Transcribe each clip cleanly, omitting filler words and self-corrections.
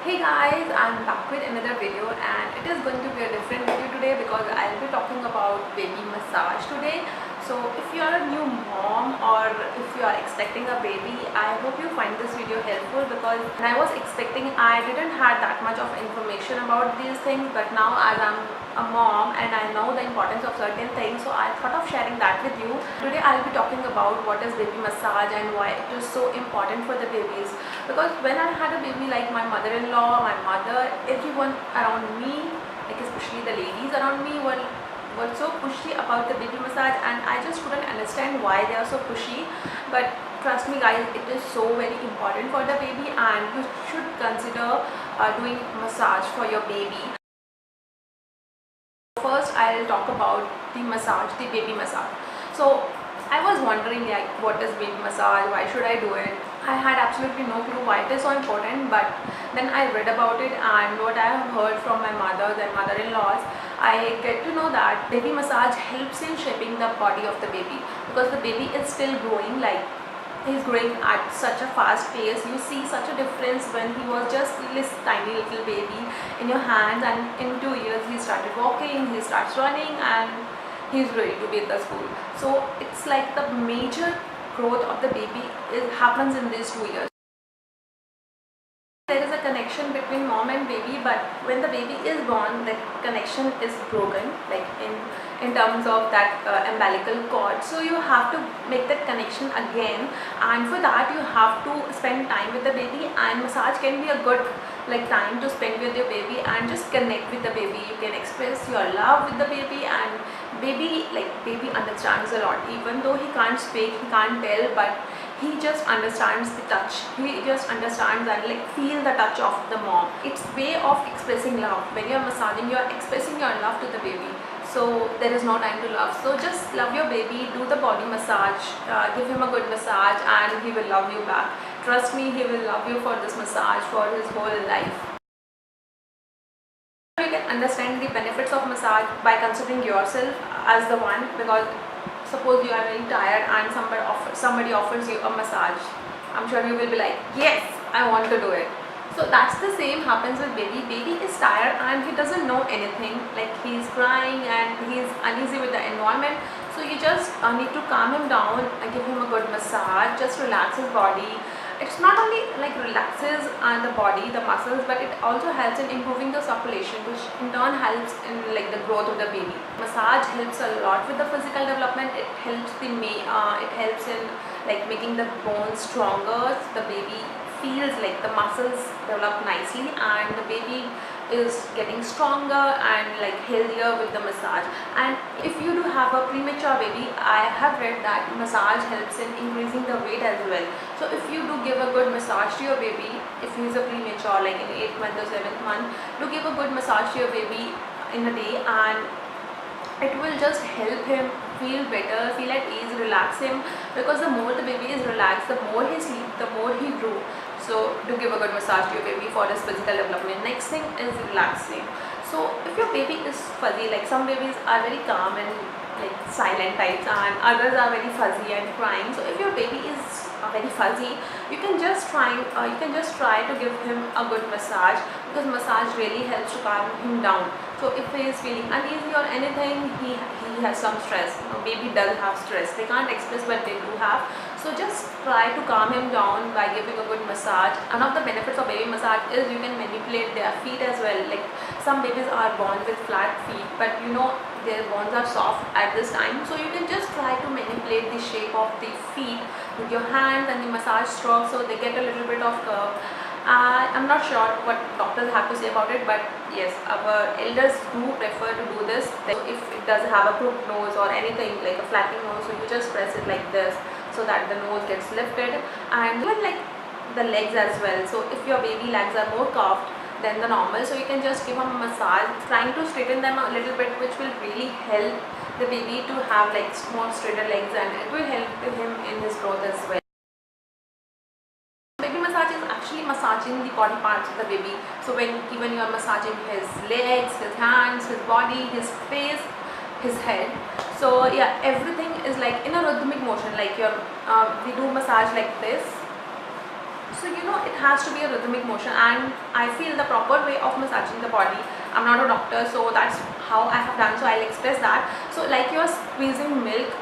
Hey guys, I'm back with another video and it is going to be a different video today because I'll be talking about baby massage today. So if you are a new mom or if you are expecting a baby, I hope you find this video helpful because when I was expecting, I didn't have that much of information about these things, but now as I'm a mom and I know the importance of certain things, so I thought of sharing that with you. Today I'll be talking about what is baby massage and why it is so important for the babies. Because when I had a baby, like my mother-in-law, my mother, everyone around me, like especially the ladies around me were so pushy about the baby massage, and I just couldn't understand why they are so pushy. But trust me guys, it is so very important for the baby and you should consider doing massage for your baby. First I'll talk about the massage, the baby massage. So I was wondering like what is baby massage, why should I do it? I had absolutely no clue why it is so important, but then I read about it and what I have heard from my mothers and mother-in-laws, I get to know that baby massage helps in shaping the body of the baby because the baby is still growing, like he's growing at such a fast pace. You see such a difference when he was just this tiny little baby in your hands, and in 2 years he started walking, he starts running, and he's ready to be at the school. So it's like the major growth of the baby happens in these 2 years. There is a connection between mom and baby, but when the baby is born, the connection is broken, like in terms of that umbilical cord. So you have to make that connection again, and for that you have to spend time with the baby, and massage can be a good like time to spend with your baby and just connect with the baby. You can express your love with the baby, and baby understands a lot, even though he can't speak, he can't tell, but he just understands the touch. He just understands and like feel the touch of the mom. It's way of expressing love. When you're massaging, you're expressing your love to the baby. So there is no time to love. So just love your baby, do the body massage, give him a good massage, and he will love you back. Trust me, he will love you for this massage for his whole life. You can understand the benefits of massage by considering yourself as the one, because suppose you are very tired and somebody offers you a massage, I'm sure you will be like, yes, I want to do it. So that's the same happens with baby. Baby is tired and he doesn't know anything, like he's crying and he's uneasy with the environment. So you just need to calm him down and give him a good massage, just relax his body. It's not only like relaxes the body, the muscles, but it also helps in improving the circulation, which in turn helps in like the growth of the baby. Massage helps a lot with the physical development. It helps it helps in like making the bones stronger. So the baby feels like the muscles develop nicely, and the baby is getting stronger and like healthier with the massage. And if you do have a premature baby, I have read that massage helps in increasing the weight as well. So if you do give a good massage to your baby, if he is a premature like in 8th month or 7th month, do give a good massage to your baby in a day, and it will just help him feel better, feel at ease, relax him, because the more the baby is relaxed, the more he sleeps, the more he grows. So do give a good massage to your baby for his physical development. Next thing is relaxing. So if your baby is fuzzy, like some babies are very calm and like silent types, and others are very fuzzy and crying. So if your baby is very fuzzy, you can just try to give him a good massage, because massage really helps to calm him down. So if he is feeling uneasy or anything, he has some stress. Baby does have stress, they can't express but they do have. So just try to calm him down by giving a good massage. One of the benefits of baby massage is you can manipulate their feet as well. Like some babies are born with flat feet, but you know their bones are soft at this time. So you can just try to manipulate the shape of the feet with your hands and the massage stroke, so they get a little bit of curve. I'm not sure what doctors have to say about it, but yes, our elders do prefer to do this. So if it does have a crooked nose or anything like a flattening nose, so you just press it like this so that the nose gets lifted, and even like the legs as well. So if your baby legs are more curved than the normal, so you can just give him a massage, trying to straighten them a little bit, which will really help the baby to have like more straighter legs, and it will help him in his growth as well. Baby massage is actually massaging the body parts of the baby. So when even you are massaging his legs, his hands, his body, his face, his head, so yeah, everything is like in a rhythmic motion. Like we do massage like this, So it has to be a rhythmic motion, and I feel the proper way of massaging the body. I'm not a doctor, so that's how I have done, so I'll express that. So like you're squeezing milk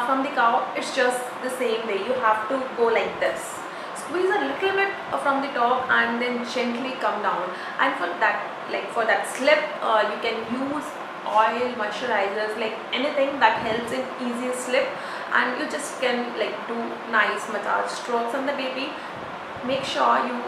from the cow, it's just the same way. You have to go like this. Squeeze a little bit from the top and then gently come down. And for that slip, you can use oil, moisturizers, like anything that helps in easy slip, and you just can like do nice massage strokes on the baby. Make sure you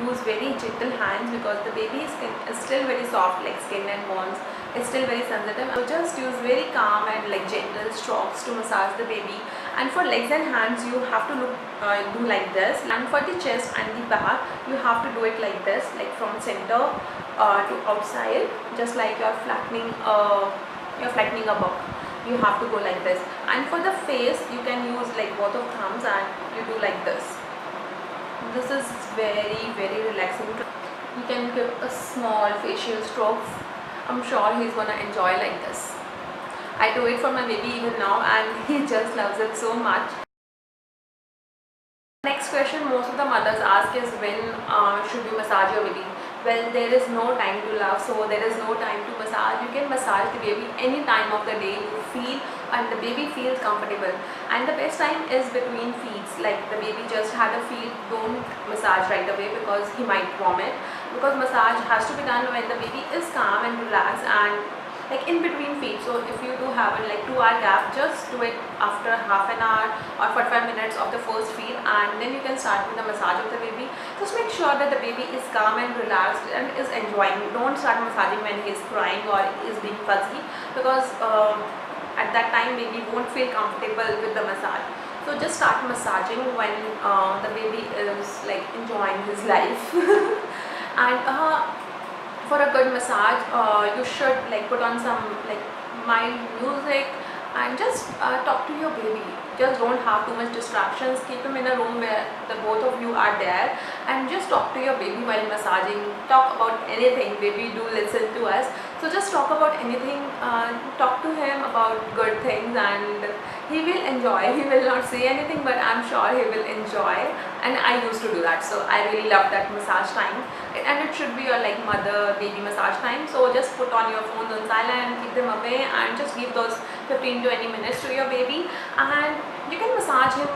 use very gentle hands because the baby's skin is still very soft, like skin and bones is still very sensitive. So just use very calm and like gentle strokes to massage the baby. And for legs and hands, you have to do like this. And for the chest and the back, you have to do it like this, like from center to outside, just like you're flattening a book. You have to go like this. And for the face, you can use like both of thumbs and you do like this. This is very, very relaxing. You can give a small facial strokes. I'm sure he's gonna enjoy like this. I do it for my baby even now, and he just loves it so much. Next question most of the mothers ask is, when should you massage your baby? Well, there is no time to love, so there is no time to massage. You can massage the baby any time of the day you feel and the baby feels comfortable. And the best time is between feeds. Like the baby just had a feed, don't massage right away because he might vomit. Because massage has to be done when the baby is calm and relaxed and like in between feeds. So if you do have a like 2-hour gap, just do it after half an hour or 45 minutes of the first feed, and then you can start with the massage of the baby. Just make sure that the baby is calm and relaxed and is enjoying. Don't start massaging when he is crying or is being fuzzy, because at that time baby won't feel comfortable with the massage. So just start massaging when the baby is like enjoying his life. And for a good massage, you should like put on some like mild music and just talk to your baby. Just don't have too much distractions. Keep him in a room where the both of you are there and just talk to your baby while massaging. Talk about anything. Baby do listen to us. So just talk about anything. Talk to him about good things and he will enjoy. He will not say anything, but I'm sure he will enjoy. And I used to do that. So I really love that massage time. And it should be your like mother baby massage time. So just put on your phones on silent, keep them away, and just give those 15-20 minutes to your baby. And you can massage him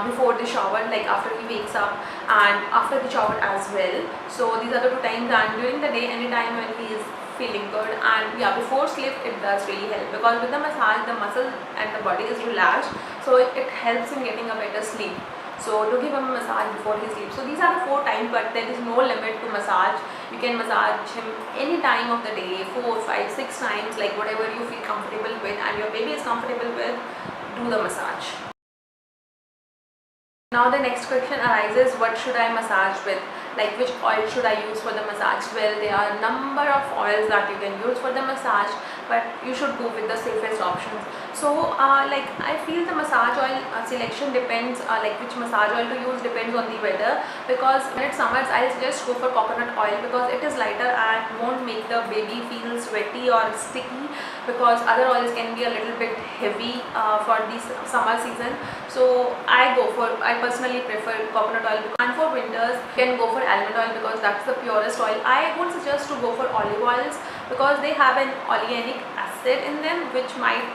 before the shower, like after he wakes up, and after the shower as well. So these are the 2 times, and during the day, anytime when he is feeling good. And yeah, before sleep it does really help, because with the massage the muscle and the body is relaxed, so it helps in getting a better sleep. So to give him a massage before he sleeps. So these are the 4 times, but there is no limit to massage. You can massage him any time of the day, 4, 5, 6 times, like whatever you feel comfortable with and your baby is comfortable with, do the massage. Now the next question arises, what should I massage with? Like which oil should I use for the massage? Well, there are a number of oils that you can use for the massage, but you should go with the safest options. So like I feel the massage oil selection depends, like which massage oil to use depends on the weather, because when it's summers I'll suggest go for coconut oil because it is lighter and won't make the baby feel sweaty or sticky, because other oils can be a little bit heavy for this summer season. So I personally prefer coconut oil. And for winters you can go for almond oil because that's the purest oil. I would suggest to go for olive oils because they have an oleic acid in them which might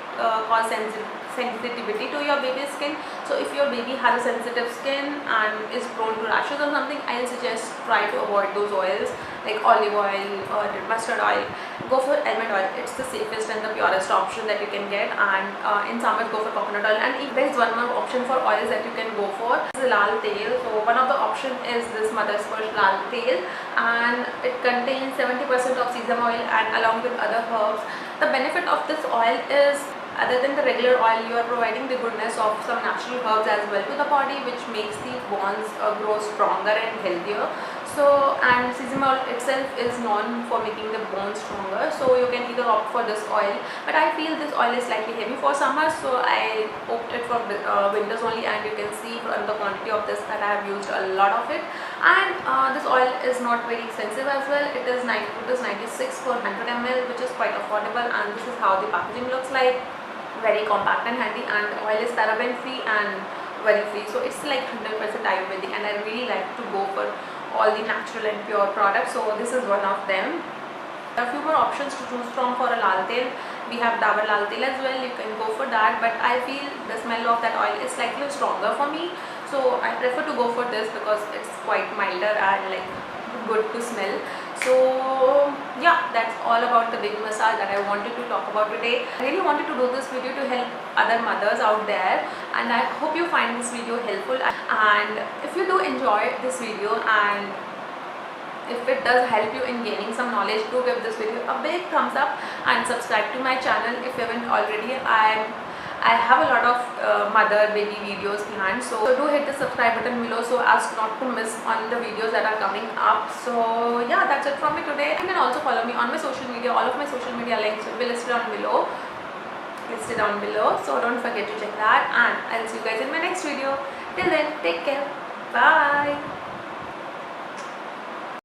cause sensitivity to your baby's skin. So if your baby has a sensitive skin and is prone to rashes or something, I'll suggest try to avoid those oils like olive oil or mustard oil. Go for almond oil. It's the safest and the purest option that you can get. And in summers go for coconut oil. And if there's one more option for oils that you can go for, is lal tail. So one of the option is this Mother's Purse lal tail, and it contains 70% of sesame oil and along with other herbs. The benefit of this oil is, other than the regular oil, you are providing the goodness of some natural herbs as well to the body, which makes the bones grow stronger and healthier. So, and sesame oil itself is known for making the bones stronger, so you can either opt for this oil, but I feel this oil is slightly heavy for summer, so I opted for winters only. And you can see from the quantity of this that I have used a lot of it. And this oil is not very expensive as well. It is 96 for 100 ml, which is quite affordable. And this is how the packaging looks like, very compact and handy. And the oil is paraben free and worry free. So it's like 100% Ayurvedic, and I really like to go for all the natural and pure products. So this is one of them. There are a few more options to choose from for a lal tel. We have Dabur lal tel as well. You can go for that, but I feel the smell of that oil is slightly stronger for me, so I prefer to go for this because it's quite milder and like good to smell. So yeah, that's all about the wing massage that I wanted to talk about today. I really wanted to do this video to help other mothers out there, and I hope you find this video helpful. And if you do enjoy this video, and if it does help you in gaining some knowledge, do give this video a big thumbs up and subscribe to my channel if you haven't already. I have a lot of mother baby videos behind, so do hit the subscribe button below so as not to miss on the videos that are coming up. So yeah, that's it from me today. You can also follow me on my social media. All of my social media links will be listed down below, so don't forget to check that, and I'll see you guys in my next video. Till then, take care. Bye.